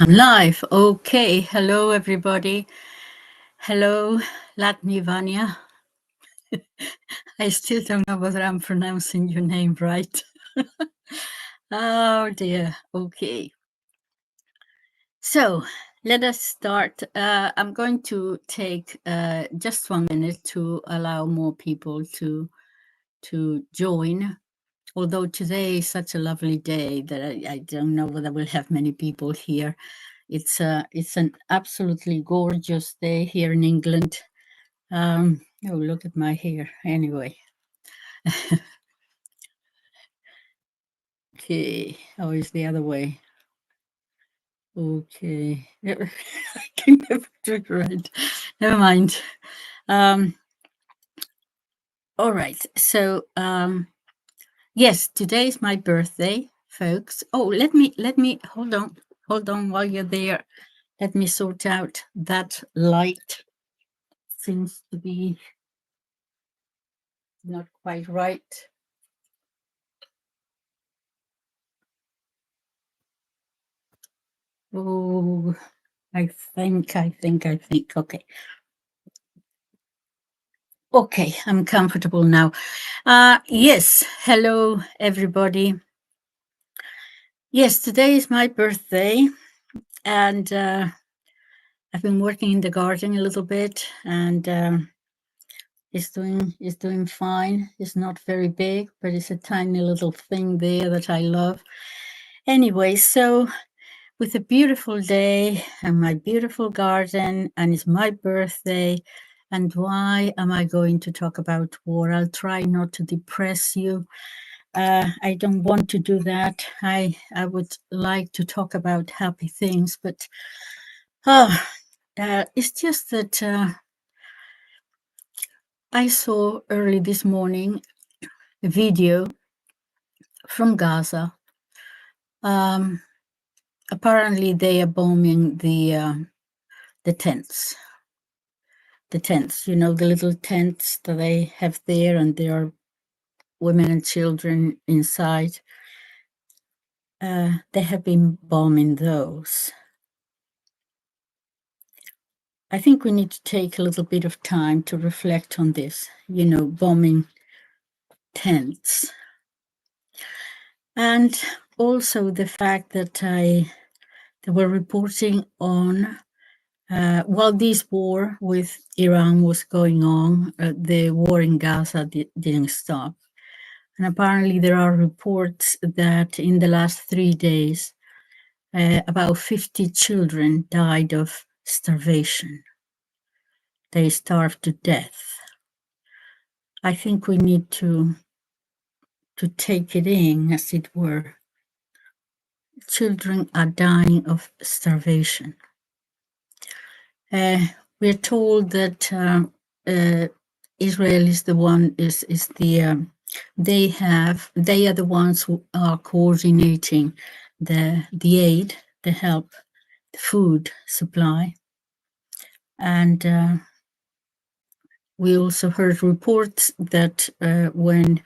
I'm live. Okay. Hello, everybody. Hello, Latnivania. I still don't know whether I'm pronouncing your name right. Oh, dear. Okay. So let us start. I'm going to take just 1 minute to allow more people to join. Although today is such a lovely day that I don't know whether we'll have many people here. It's an absolutely gorgeous day here in England. Oh, look at my hair. Anyway. Okay. Oh, it's the other way. Okay. I can never do it right. Never mind. All right. So, yes, today is my birthday, folks. Oh, let me hold on while you're there. Let me sort out that light. Seems to be not quite right. Oh, I think. Okay. Okay, I'm comfortable now. Yes, hello, everybody. Yes, today is my birthday, and I've been working in the garden a little bit, and it's doing fine. It's not very big, but it's a tiny little thing there that I love. Anyway, so with a beautiful day and my beautiful garden, and it's my birthday. And why am I going to talk about war? I'll try not to depress you. I don't want to do that. I would like to talk about happy things, but it's just that I saw early this morning a video from Gaza. Apparently, they are bombing the tents. The tents, you know, the little tents that they have there, and there are women and children inside. They have been bombing those. I think we need to take a little bit of time to reflect on this, you know, bombing tents. And also the fact that they were reporting on, while this war with Iran was going on, the war in Gaza didn't stop. And apparently there are reports that in the last 3 days, about 50 children died of starvation. They starved to death. I think we need to take it in, as it were. Children are dying of starvation. We're told that Israel is the one, they are the ones who are coordinating the aid, the help, the food supply. And we also heard reports that when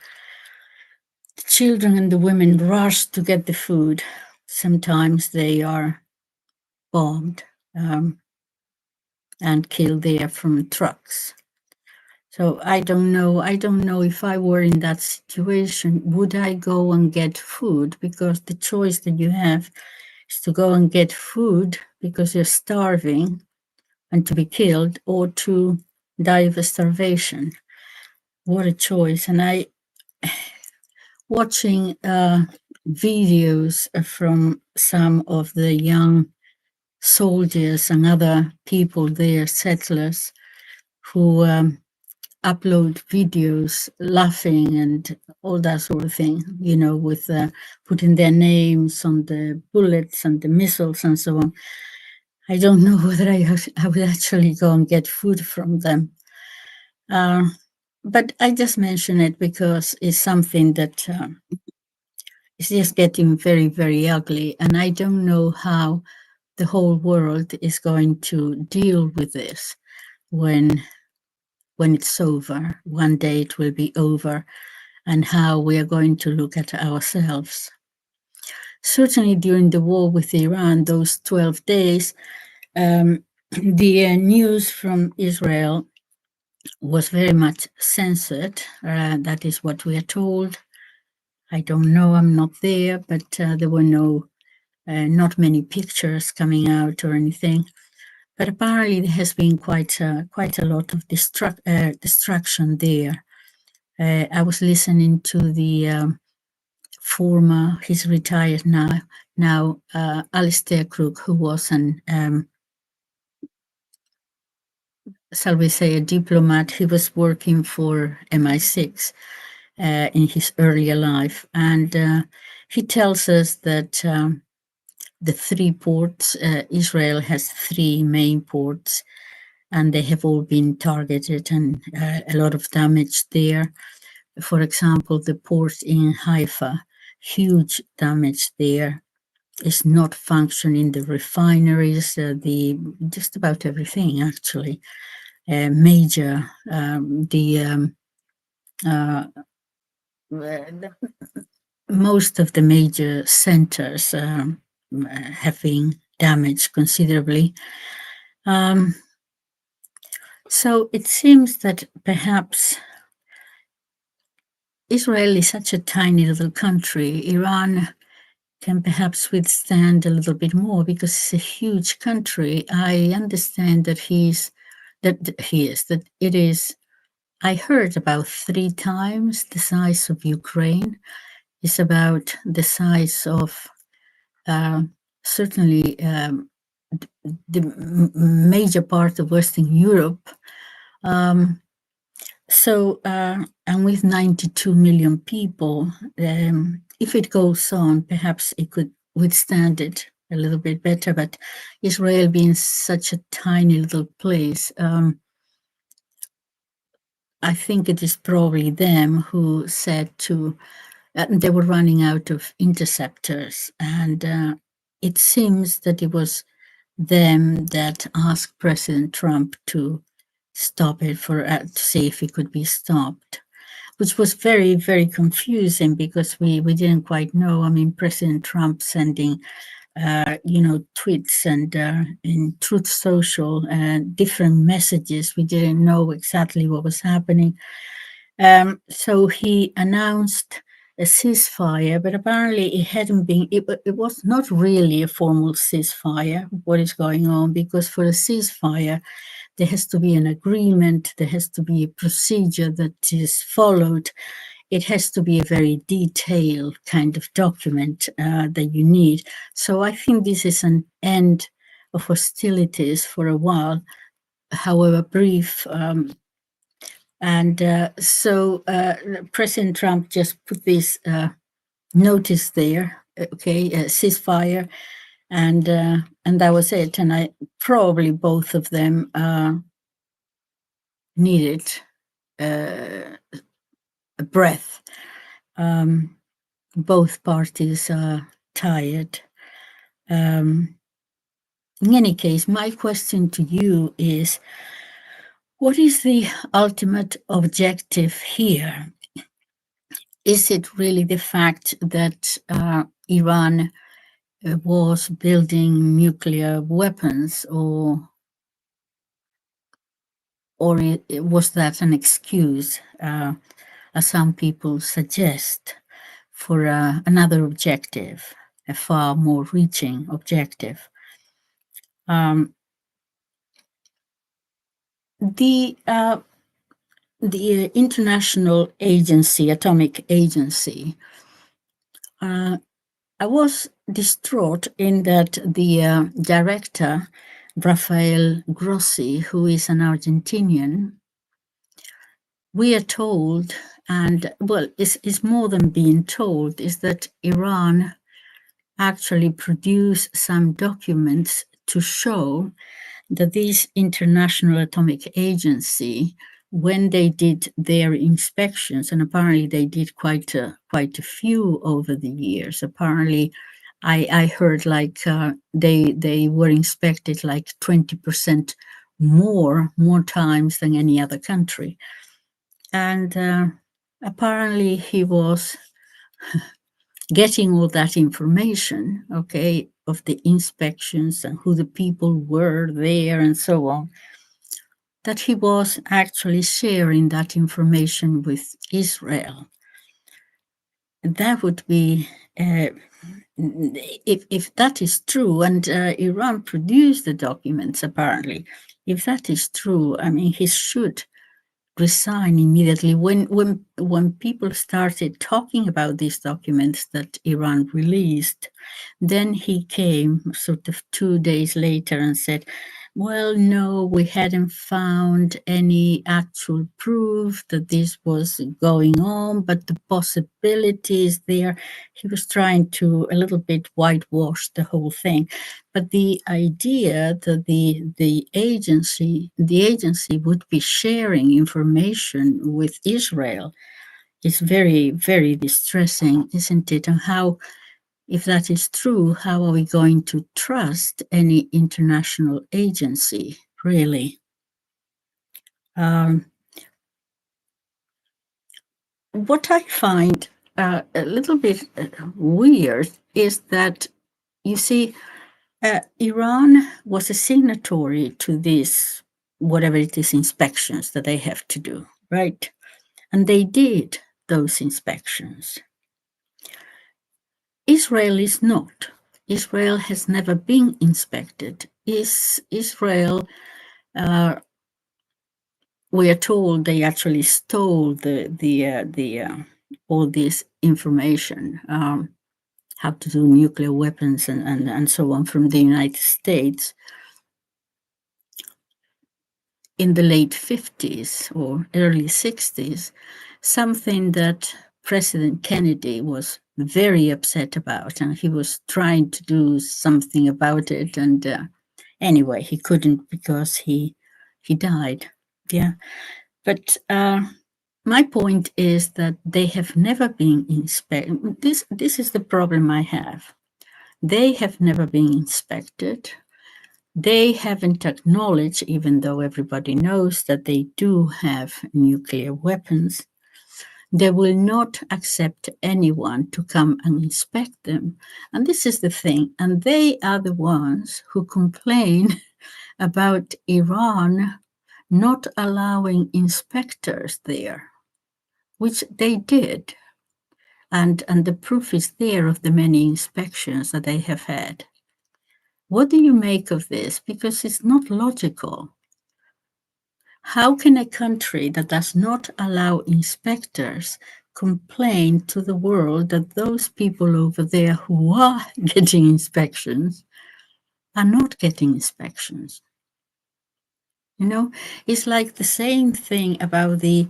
the children and the women rush to get the food, sometimes they are bombed and killed there from trucks. So I don't know if I were in that situation, would I go and get food? Because the choice that you have is to go and get food because you're starving and to be killed, or to die of starvation. What a choice. And watching videos from some of the young soldiers and other people there, settlers, who upload videos laughing and all that sort of thing, you know, with putting their names on the bullets and the missiles and so on. I don't know whether I would actually go and get food from them. But I just mention it because it's something that is just getting very, very ugly. And I don't know how the whole world is going to deal with this when it's over. One day it will be over, and how we are going to look at ourselves. certainly during the war with Iran, those 12 days, the news from Israel was very much censored. That is what we are told. I don't know, I'm not there, but there were not many pictures coming out or anything. But apparently there has been quite a lot of destruction there. I was listening to the former, he's retired now, Alistair Crook, who was shall we say, a diplomat. He was working for MI6 in his earlier life. And he tells us that the 3 ports, Israel has 3 main ports, and they have all been targeted and a lot of damage there. For example, the port in Haifa, huge damage there. Is not functioning, the refineries, just about everything actually. Major, most of the major centers have been damaged considerably. So it seems that perhaps Israel is such a tiny little country. Iran can perhaps withstand a little bit more because it's a huge country. I understand that it is, I heard about 3 times the size of Ukraine. It's about the size of certainly the major part of Western Europe. And with 92 million people, if it goes on, perhaps it could withstand it a little bit better. But Israel being such a tiny little place, I think it is probably them who said they were running out of interceptors. And it seems that it was them that asked President Trump to stop it to see if it could be stopped, which was very, very confusing because we didn't quite know. I mean, President Trump sending, tweets and in Truth Social different messages. We didn't know exactly what was happening. So he announced a ceasefire, but apparently it hadn't been, it was not really a formal ceasefire, what is going on, because for a ceasefire, there has to be an agreement, there has to be a procedure that is followed. It has to be a very detailed kind of document that you need. So I think this is an end of hostilities for a while, however brief. So President Trump just put this notice there, okay, ceasefire, and that was it. And I probably both of them needed a breath. Both parties are tired. In any case, my question to you is, what is the ultimate objective here? Is it really the fact that Iran was building nuclear weapons, or was that an excuse, as some people suggest, for another objective, a far more reaching objective? The International Atomic Agency, I was distraught in that the director, Rafael Grossi, who is an Argentinian, we are told, and well, it's more than being told, is that Iran actually produced some documents to show that this International Atomic Agency, when they did their inspections, and apparently they did quite a few over the years. Apparently, I heard like they were inspected like 20% more times than any other country, and apparently he was getting all that information, okay, of the inspections and who the people were there and so on, that he was actually sharing that information with Israel. That would be, if that is true, and Iran produced the documents apparently, if that is true, I mean, he should resign immediately. When people started talking about these documents that Iran released, then he came sort of 2 days later and said, well, no, we hadn't found any actual proof that this was going on, but the possibility is there. He was trying to a little bit whitewash the whole thing. But the idea that the agency would be sharing information with Israel is very, very distressing, isn't it? And how, if that is true, how are we going to trust any international agency, really? What I find a little bit weird is that, you see, Iran was a signatory to this, whatever it is, inspections that they have to do, right? And they did those inspections. Israel is not. Israel has never been inspected. Israel, we are told they actually stole all this information, how to do nuclear weapons and so on, from the United States in the late 50s or early 60s, something that President Kennedy was very upset about, and he was trying to do something about it. And anyway, he couldn't because he died. Yeah. But my point is that they have never been inspected. This is the problem I have. They have never been inspected. They haven't acknowledged, even though everybody knows that they do have nuclear weapons, they will not accept anyone to come and inspect them. And this is the thing. And they are the ones who complain about Iran not allowing inspectors there, which they did. And the proof is there of the many inspections that they have had. What do you make of this? Because it's not logical. How can a country that does not allow inspectors complain to the world that those people over there who are getting inspections are not getting inspections? You know, it's like the same thing about the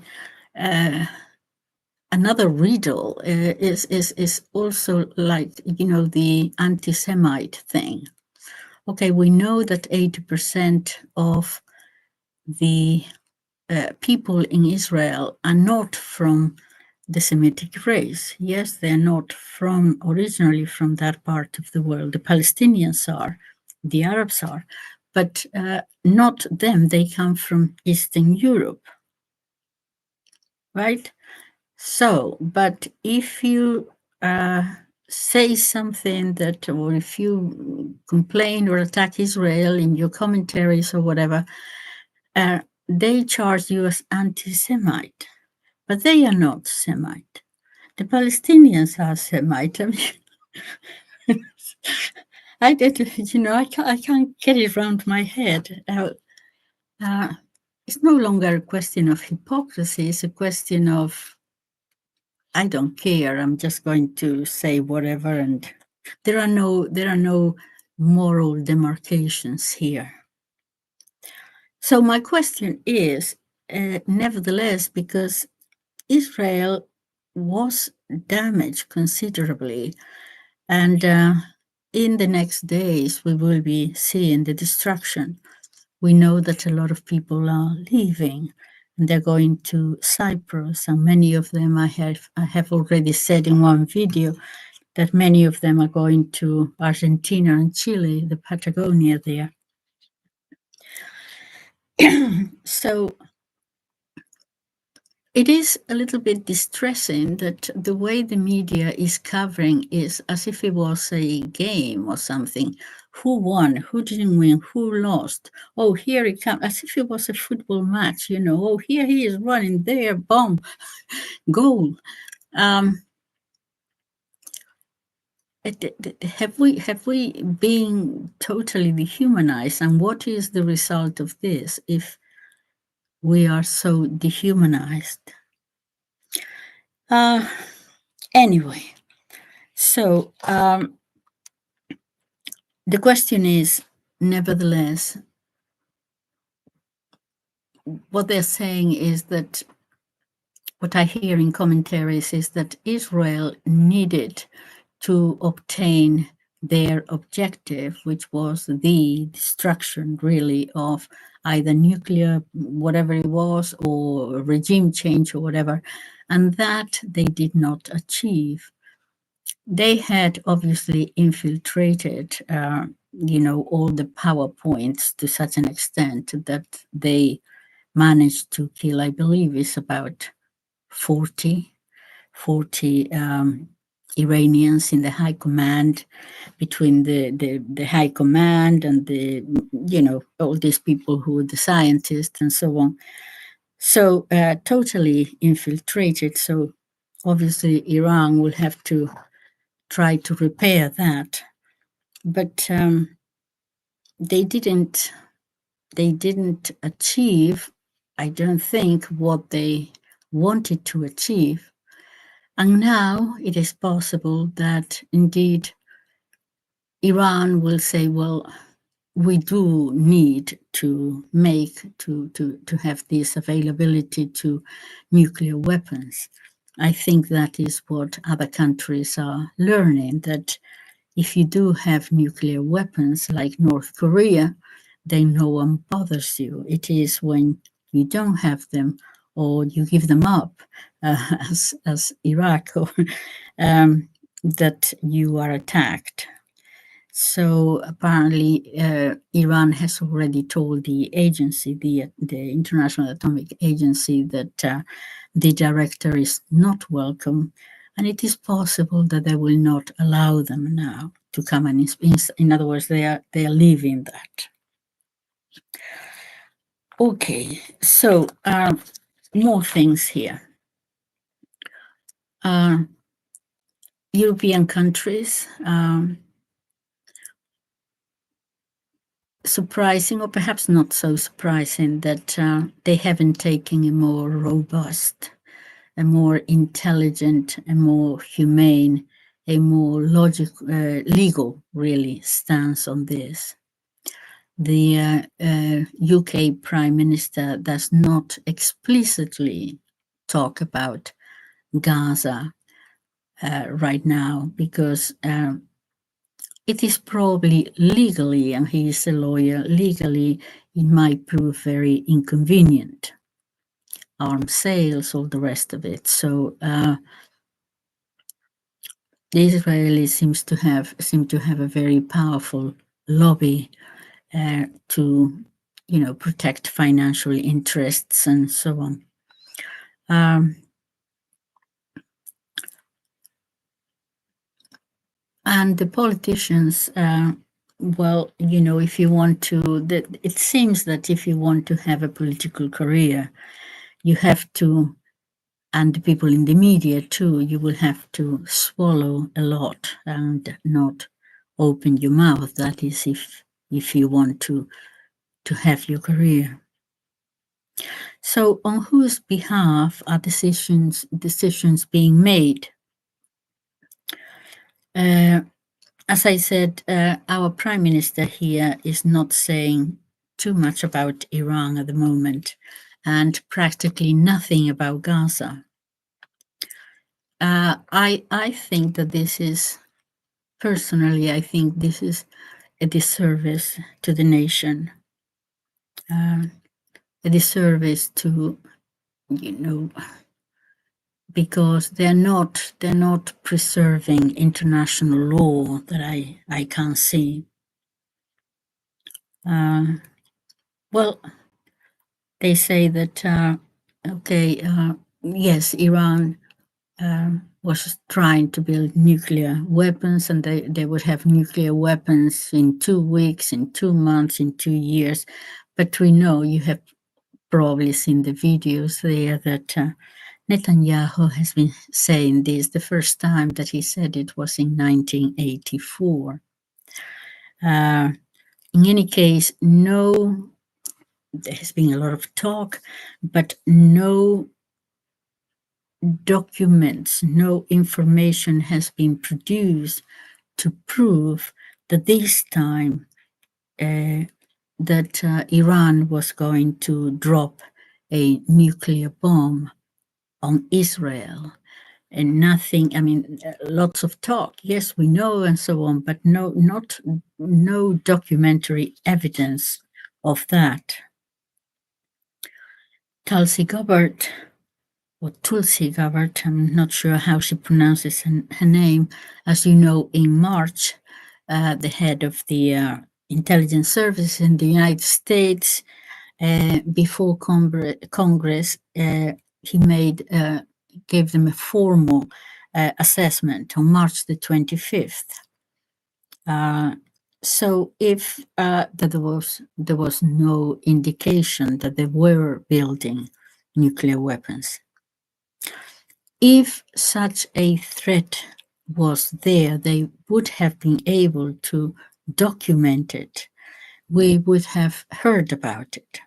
another riddle is also like, you know, the anti-Semite thing. Okay, we know that 80% of the people in Israel are not from the Semitic race. Yes, they're not originally from that part of the world. The Palestinians are, the Arabs are, but not them. They come from Eastern Europe, right? So, but if you say something that, or if you complain or attack Israel in your commentaries or whatever, they charge you as anti-Semite, but they are not Semite. The Palestinians are Semite. I mean, I did, you know, I can't get it around my head. It's no longer a question of hypocrisy. It's a question of, I don't care. I'm just going to say whatever, and there are no moral demarcations here. So my question is, nevertheless, because Israel was damaged considerably, and in the next days we will be seeing the destruction. We know that a lot of people are leaving, and they're going to Cyprus, and many of them, I have already said in one video that many of them are going to Argentina and Chile, the Patagonia there. So it is a little bit distressing that the way the media is covering is as if it was a game or something. Who won? Who didn't win? Who lost? Oh, here it comes, as if it was a football match, you know. Oh, here he is running there, bomb, goal. Have we been totally dehumanized? And what is the result of this if we are so dehumanized? Anyway, so the question is, nevertheless, what they're saying is that what I hear in commentaries is that Israel needed to obtain their objective, which was the destruction, really, of either nuclear, whatever it was, or regime change or whatever, and that they did not achieve. They had obviously infiltrated, all the PowerPoints to such an extent that they managed to kill, I believe, is about 40 Iranians in the high command, between the high command and all these people who are the scientists and so on. So totally infiltrated. So obviously Iran will have to try to repair that. But they didn't achieve, I don't think, what they wanted to achieve. And now it is possible that indeed Iran will say, well, we do need to have this availability to nuclear weapons. I think that is what other countries are learning, that if you do have nuclear weapons like North Korea, then no one bothers you. It is when you don't have them or you give them up, as Iraq, or, that you are attacked. So apparently, Iran has already told the agency, the International Atomic Agency, that the director is not welcome, and it is possible that they will not allow them now to come and in other words, they are leaving that. Okay, so more things here. European countries. Surprising, or perhaps not so surprising, that they haven't taken a more robust, a more intelligent, a more humane, a more legal, really, stance on this. The UK Prime Minister does not explicitly talk about Gaza right now because it is probably legally, and he is a lawyer, legally it might prove very inconvenient. Arms sales, all the rest of it. So the Israelis seem to have a very powerful lobby to, protect financial interests and so on. And the politicians, well, if you want to, it seems that if you want to have a political career, you have to, and the people in the media too, you will have to swallow a lot and not open your mouth. That is if you want to have your career. So on whose behalf are decisions being made? As I said, our prime minister here is not saying too much about Iran at the moment, and practically nothing about Gaza. I think that this is, personally, I think this is a disservice to the nation, a disservice to, because they're not preserving international law that I can't see. Well, they say that yes, Iran was trying to build nuclear weapons, and they would have nuclear weapons in 2 weeks, in 2 months, in 2 years. But we know, you have probably seen the videos there, that Netanyahu has been saying this. The first time that he said it was in 1984. In any case, there has been a lot of talk, but no documents, no information has been produced to prove that this time that Iran was going to drop a nuclear bomb on Israel. And nothing, I mean, lots of talk, yes, we know, and so on, but no documentary evidence of that. Tulsi Gabbard, or Tulsi Gabbard, I'm not sure how she pronounces her name. As you know, in March, the head of the intelligence service in the United States, before Congress, he gave them a formal assessment on March the 25th. So if that there was no indication that they were building nuclear weapons. If such a threat was there, they would have been able to document it. We would have heard about it.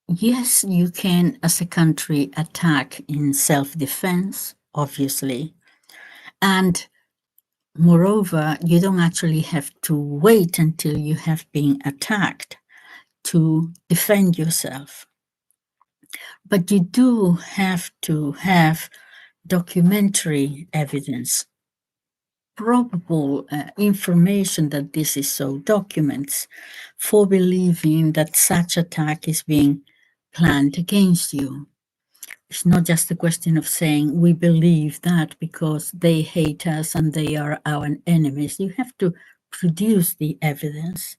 Yes, you can, as a country, attack in self-defense, obviously. And moreover, you don't actually have to wait until you have been attacked to defend yourself. But you do have to have documentary evidence, probable information that this is so, documents for believing that such attack is being planned against you. It's not just a question of saying we believe that because they hate us and they are our enemies. You have to produce the evidence.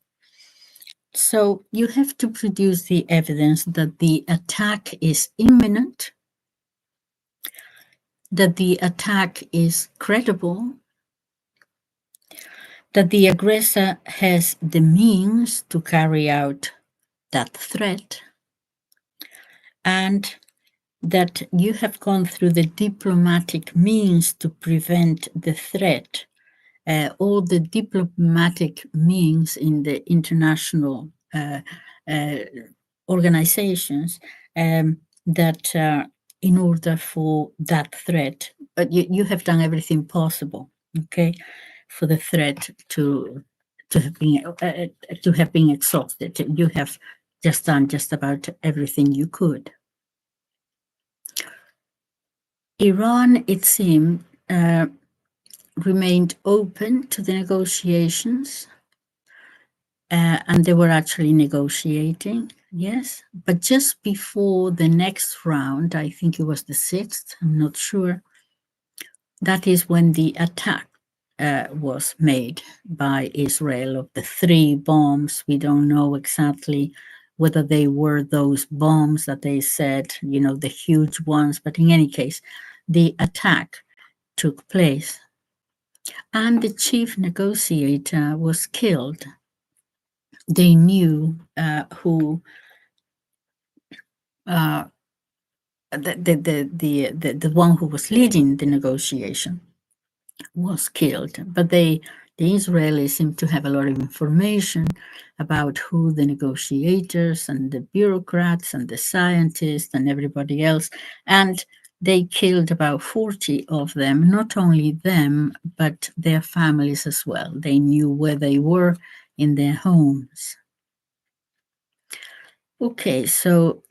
So you have to produce the evidence that the attack is imminent, that the attack is credible, that the aggressor has the means to carry out that threat, and that you have gone through the diplomatic means to prevent the threat. All the diplomatic means in the international organizations that in order for that threat, but you have done everything possible, okay, for the threat to have been exhausted. You have just done just about everything you could. Iran, it seemed, remained open to the negotiations, and they were actually negotiating, yes. But just before the next round, I think it was the 6th, I'm not sure, that is when the attack was made by Israel of the 3 bombs. We don't know exactly whether they were those bombs that they said, you know, the huge ones, but in any case, the attack took place. And the chief negotiator was killed. They knew who the one who was leading the negotiation was killed. But the Israelis seem to have a lot of information about who the negotiators and the bureaucrats and the scientists and everybody else, and they killed about 40 of them, not only them, but their families as well. They knew where they were in their homes. Okay, so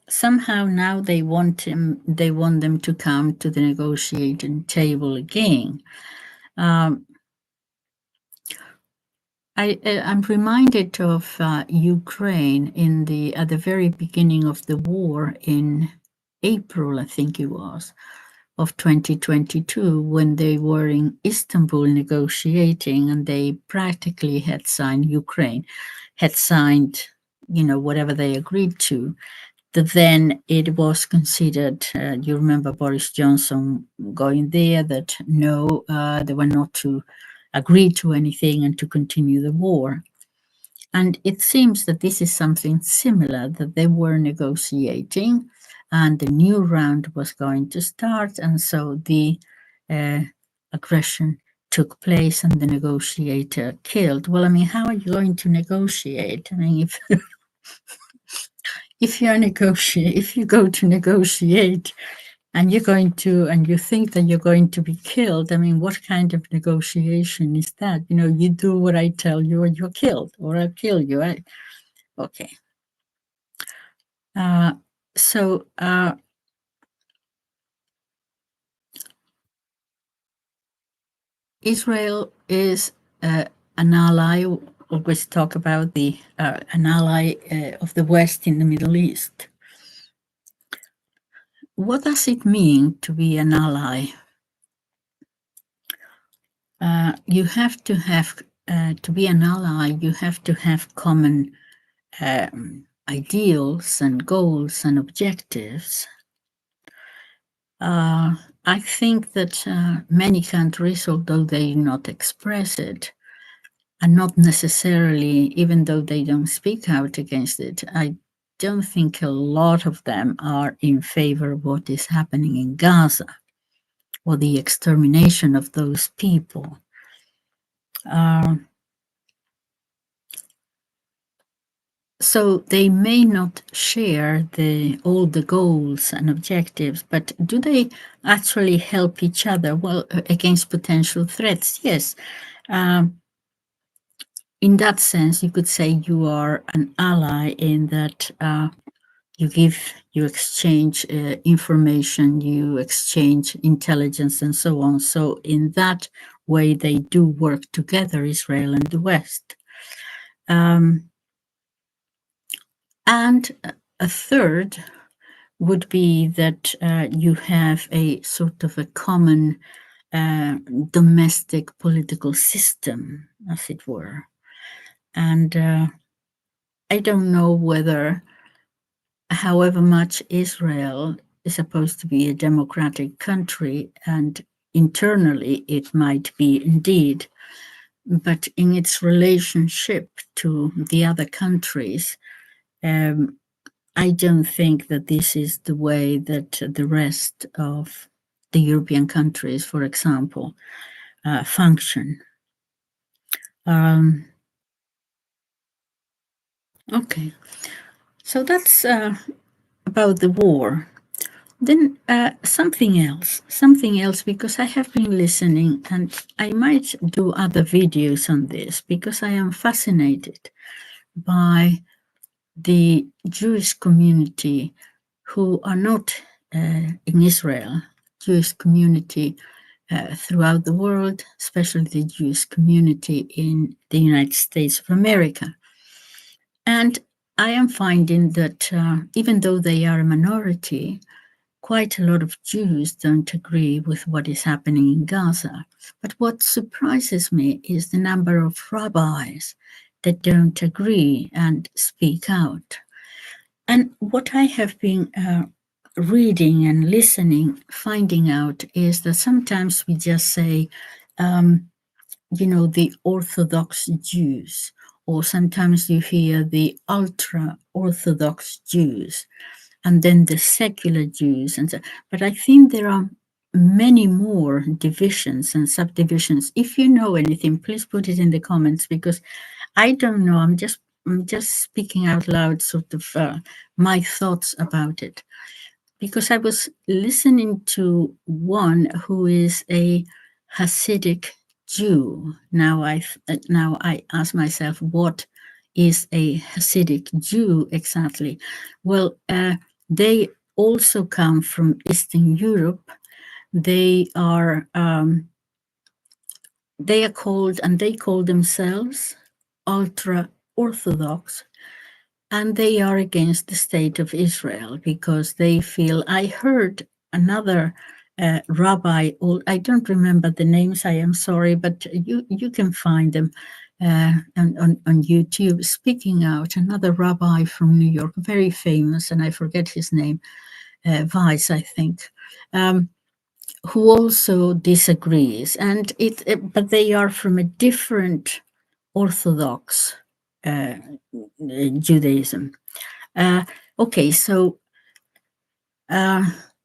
somehow now they want them to come to the negotiating table again. I'm reminded of Ukraine at the very beginning of the war in April, I think it was, of 2022, when they were in Istanbul negotiating, and they practically had signed, Ukraine had signed whatever they agreed to, then it was considered, you remember Boris Johnson going there, that no, they were not to agree to anything and to continue the war. And it seems that this is something similar, that they were negotiating and the new round was going to start. And so the aggression took place and the negotiator killed. Well, I mean, how are you going to negotiate? I mean, if you go to negotiate and you think that you're going to be killed, I mean, what kind of negotiation is that? You do what I tell you or you're killed, or I'll kill you. Okay. So Israel is an ally. We always talk about an ally of the West in the Middle East. What does it mean to be an ally? You have to have, to be an ally, you have to have common ideals and goals and objectives. I think that many countries, although they do not express it, and not necessarily, even though they don't speak out against it, I don't think a lot of them are in favor of what is happening in Gaza or the extermination of those people. So they may not share all the goals and objectives, but do they actually help each other? Well, against potential threats, yes. In that sense, you could say you are an ally in that you exchange information, you exchange intelligence, and so on. So in that way, they do work together, Israel and the West. And a third would be that you have a sort of a common domestic political system, as it were. And I don't know whether, however much Israel is supposed to be a democratic country, and internally it might be indeed, but in its relationship to the other countries, I don't think that this is the way that the rest of the European countries, for example, function. Okay, so that's about the war. Then something else, because I have been listening, and I might do other videos on this, because I am fascinated by the Jewish community who are not in Israel, Jewish community throughout the world, especially the Jewish community in the United States of America. And I am finding that even though they are a minority, quite a lot of Jews don't agree with what is happening in Gaza. But what surprises me is the number of rabbis that don't agree and speak out. And what I have been reading and listening, finding out, is that sometimes we just say, the Orthodox Jews, or sometimes you hear the ultra-Orthodox Jews, and then the secular Jews. But I think there are many more divisions and subdivisions. If you know anything, please put it in the comments, because I don't know. I'm just speaking out loud, sort of my thoughts about it. Because I was listening to one who is a Hasidic Jew. Now I ask myself, what is a Hasidic Jew exactly? Well, they also come from Eastern Europe. They are called, and they call themselves, ultra-Orthodox, and they are against the state of Israel because they feel. I heard another rabbi, I don't remember the names, I am sorry, but you can find them. on YouTube, speaking out, another rabbi from New York, very famous, and I forget his name, Weiss, I think, who also disagrees, and but they are from a different Orthodox Judaism. Okay, so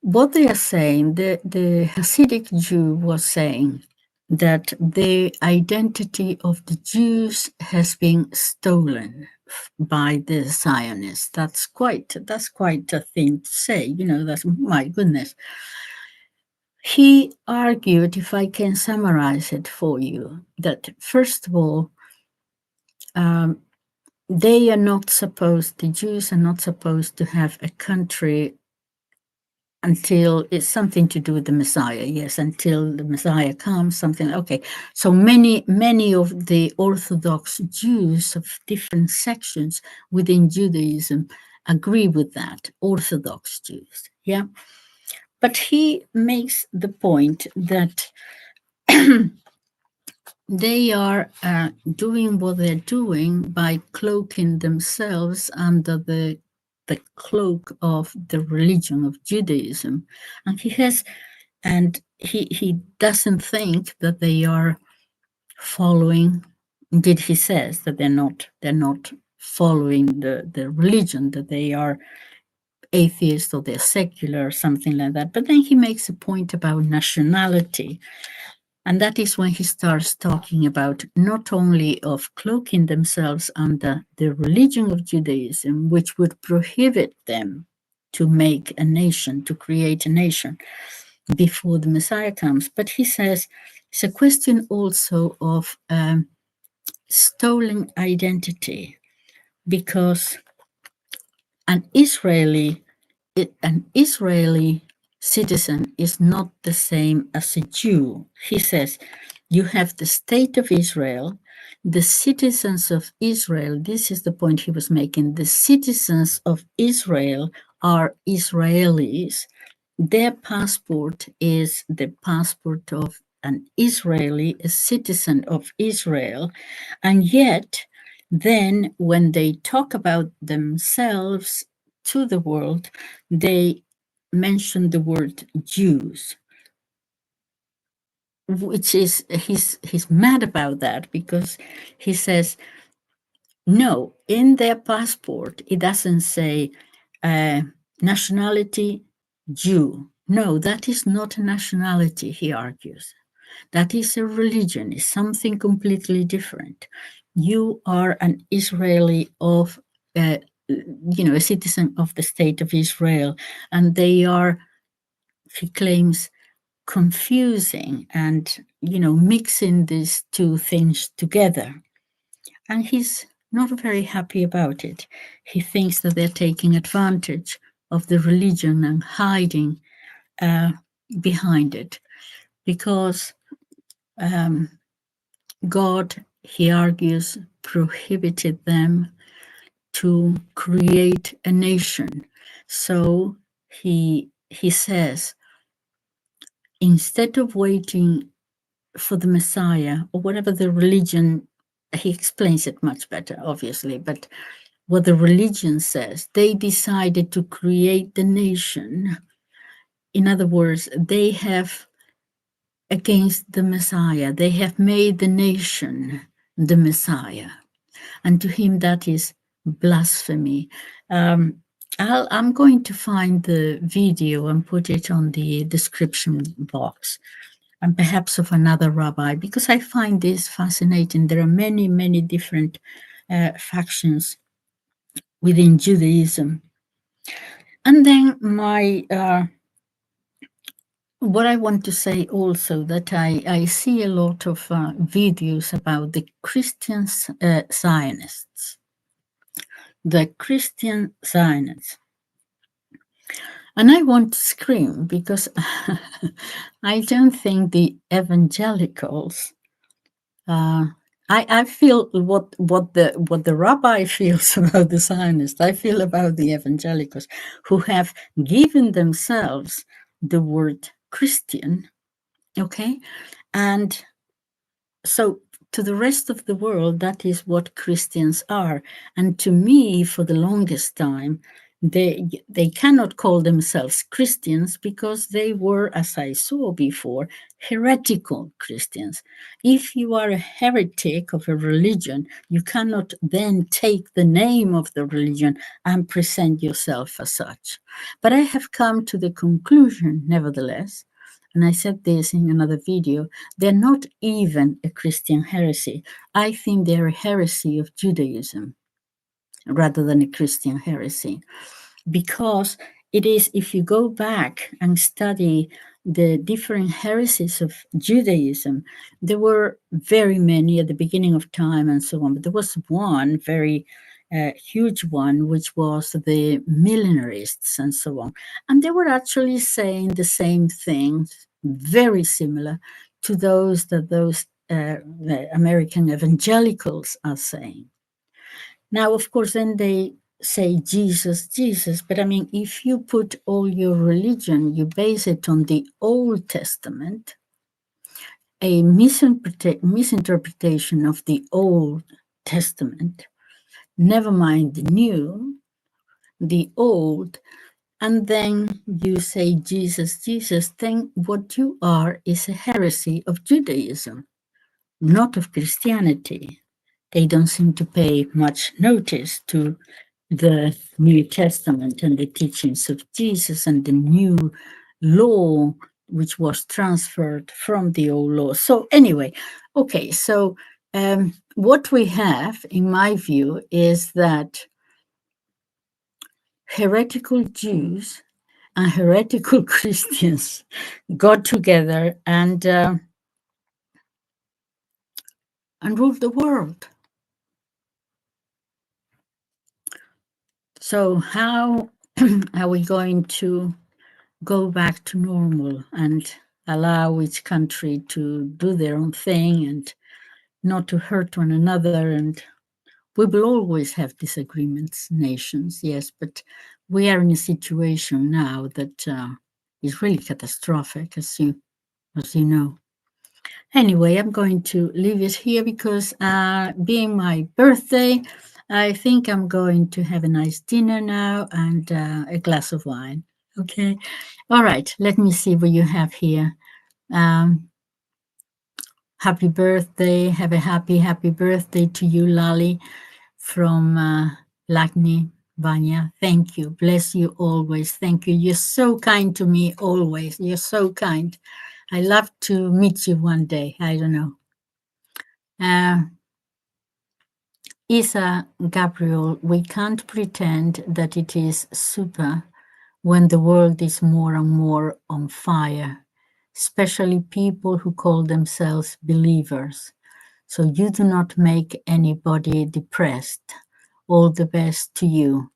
what they are saying, the Hasidic Jew was saying that the identity of the Jews has been stolen by the Zionists. That's quite a thing to say, you know, that's, my goodness. He argued, if I can summarize it for you, that first of all, they are not supposed, the Jews are not supposed to have a country until it's something to do with the Messiah. Yes, until the Messiah comes, something. Okay, so many of the Orthodox Jews of different sections within Judaism agree with that, Orthodox Jews. Yeah, but he makes the point that they are doing what they're doing by cloaking themselves under the cloak of the religion of Judaism, and he doesn't think that they are following. Indeed, he says that they're not following the religion, that they are atheist or they're secular or something like that. But then he makes a point about nationality. And that is when he starts talking about not only of cloaking themselves under the religion of Judaism, which would prohibit them to make a nation, to create a nation before the Messiah comes, but he says it's a question also of stolen identity, because an Israeli citizen is not the same as a Jew. He says, you have the state of Israel, the citizens of Israel. This is the point he was making. The citizens of Israel are Israelis. Their passport is the passport of an Israeli, a citizen of Israel. And yet, then when they talk about themselves to the world, they mention the word Jews, which is, he's mad about that, because he says, no, in their passport, it doesn't say nationality Jew. No, that is not a nationality, he argues. That is a religion, it's something completely different. You are an Israeli of, a citizen of the state of Israel, and they are, he claims, confusing and, mixing these two things together. And he's not very happy about it. He thinks that they're taking advantage of the religion and hiding behind it, because God, he argues, prohibited them to create a nation. So he says, instead of waiting for the Messiah, or whatever the religion, he explains it much better, obviously, but what the religion says, they decided to create the nation. In other words, they have, against the Messiah, they have made the nation the Messiah. And to him, that is blasphemy. I'm going to find the video and put it on the description box, and perhaps of another rabbi, because I find this fascinating. There are many, many different factions within Judaism. And then what I want to say also, that I see a lot of videos about the Christian Zionists. The Christian Zionists. And I want to scream, because I don't think the evangelicals, I feel what the rabbi feels about the Zionists, I feel about the evangelicals, who have given themselves the word Christian, okay? And so to the rest of the world, that is what Christians are. And to me, for the longest time, they cannot call themselves Christians because they were, as I saw before, heretical Christians. If you are a heretic of a religion, you cannot then take the name of the religion and present yourself as such. But I have come to the conclusion, nevertheless, and I said this in another video, they're not even a Christian heresy. I think they're a heresy of Judaism rather than a Christian heresy. Because it is, if you go back and study the different heresies of Judaism, there were very many at the beginning of time and so on, but there was one very huge one, which was the millenarists and so on. And they were actually saying the same things, very similar to those that the American evangelicals are saying. Now, of course, then they say Jesus, Jesus, but I mean, if you put all your religion, you base it on the Old Testament, a misinterpretation of the Old Testament, never mind the New, the Old, and then you say Jesus, Jesus, then what you are is a heresy of Judaism, not of Christianity. They don't seem to pay much notice to the New Testament and the teachings of Jesus and the new law, which was transferred from the old law. So anyway, okay, so what we have, in my view, is that heretical Jews and heretical Christians got together and ruled the world. So how are we going to go back to normal and allow each country to do their own thing and not to hurt one another? And we will always have disagreements, nations, yes, but we are in a situation now that is really catastrophic, as you know. Anyway, I'm going to leave it here because being my birthday, I think I'm going to have a nice dinner now and a glass of wine. Okay. All right. Let me see what you have here. Happy birthday. Have a happy birthday to you, Lali, from Lagny, Vanya. Thank you. Bless you always. Thank you. You're so kind to me always. You're so kind. I love to meet you one day. I don't know. Isa Gabriel, we can't pretend that it is super when the world is more and more on fire, especially people who call themselves believers. So you do not make anybody depressed. All the best to you.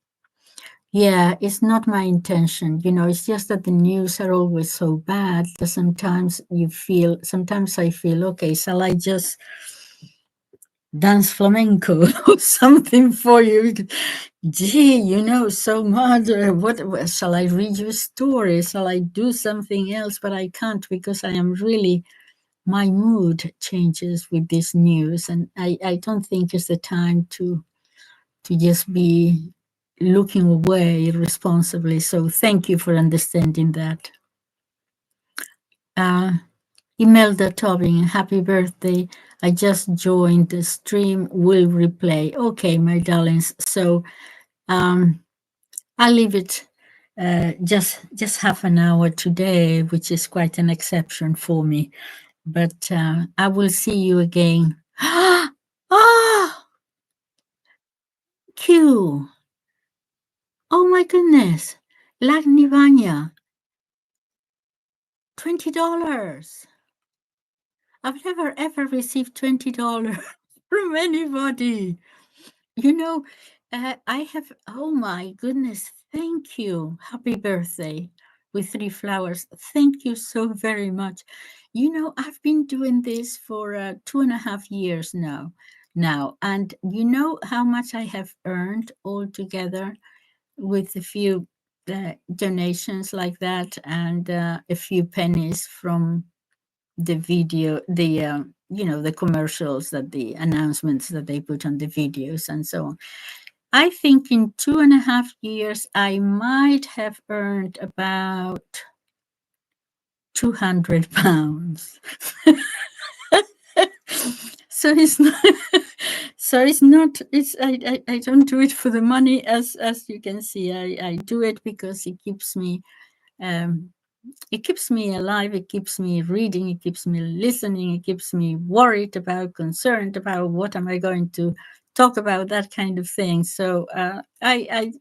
Yeah, it's not my intention. You know, it's just that the news are always so bad that sometimes I feel, okay, shall I just dance flamenco or something for you? Gee, you know so much. What shall I read you a story? Shall I do something else? But I can't because I am really, my mood changes with this news, and I don't think it's the time to just be looking away irresponsibly. So thank you for understanding that. Imelda Tobin, happy birthday. I just joined the stream, will replay. Okay, my darlings. So I'll leave it just half an hour today, which is quite an exception for me. But I will see you again. Ah, Q. Oh my goodness. Lagnivanya. $20. I've never ever received $20 from anybody. You know, I have, oh my goodness, thank you. Happy birthday with 3 flowers. Thank you so very much. You know, I've been doing this for 2.5 years now. And you know how much I have earned altogether with a few donations like that and a few pennies from the video, the the commercials, the announcements that they put on the videos and so on. I think in 2.5 years, I might have earned about £200. So it's not. So it's not. It's I don't do it for the money, as you can see. I do it because it keeps me. It keeps me alive. It keeps me reading. It keeps me listening. It keeps me worried about, concerned about what am I going to talk about, that kind of thing. So I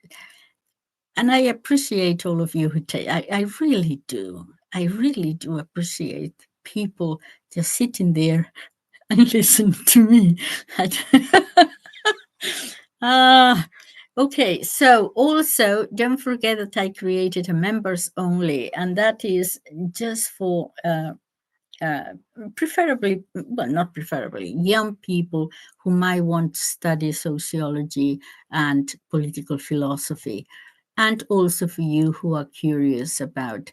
appreciate all of you who take. I really do. I really do appreciate people just sitting there and listen to me. Okay, so also don't forget that I created a members only, and that is just for preferably, well, not preferably, young people who might want to study sociology and political philosophy, and also for you who are curious about,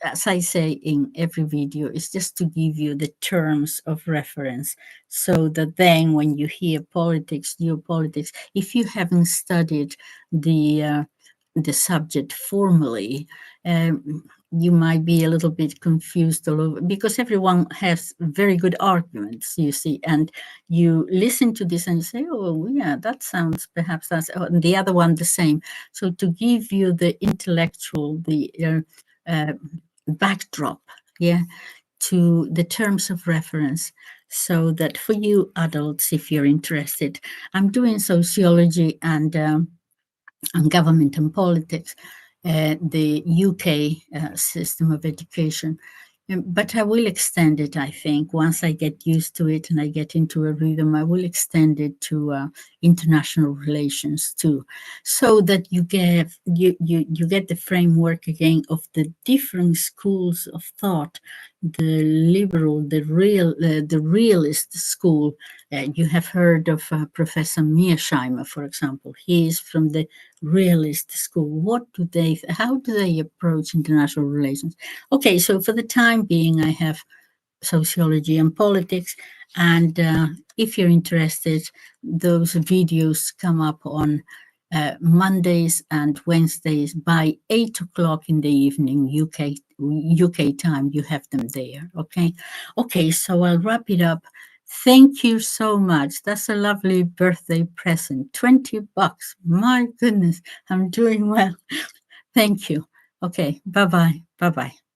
as I say in every video, it's just to give you the terms of reference, so that then when you hear politics, geopolitics, if you haven't studied the subject formally, you might be a little bit confused all over, because everyone has very good arguments, you see, and you listen to this and you say, oh yeah, that sounds, perhaps that's, and the other one the same. So to give you the intellectual, the backdrop, yeah, to the terms of reference, so that for you adults, if you're interested, I'm doing sociology and government and politics, the UK system of education. But I will extend it, I think, once I get used to it and I get into a rhythm, I will extend it to international relations too, so that you get the framework again of the different schools of thought, the liberal, the realist school. You have heard of Professor Mearsheimer, for example. He is from the realist school. How do they approach international relations? Okay, so for the time being, I have sociology and politics. And if you're interested, those videos come up on Mondays and Wednesdays by 8 o'clock in the evening, UK time. You have them there. Okay, so I'll wrap it up. Thank you so much. That's a lovely birthday present. $20. My goodness, I'm doing well. Thank you. Okay, bye-bye. Bye-bye.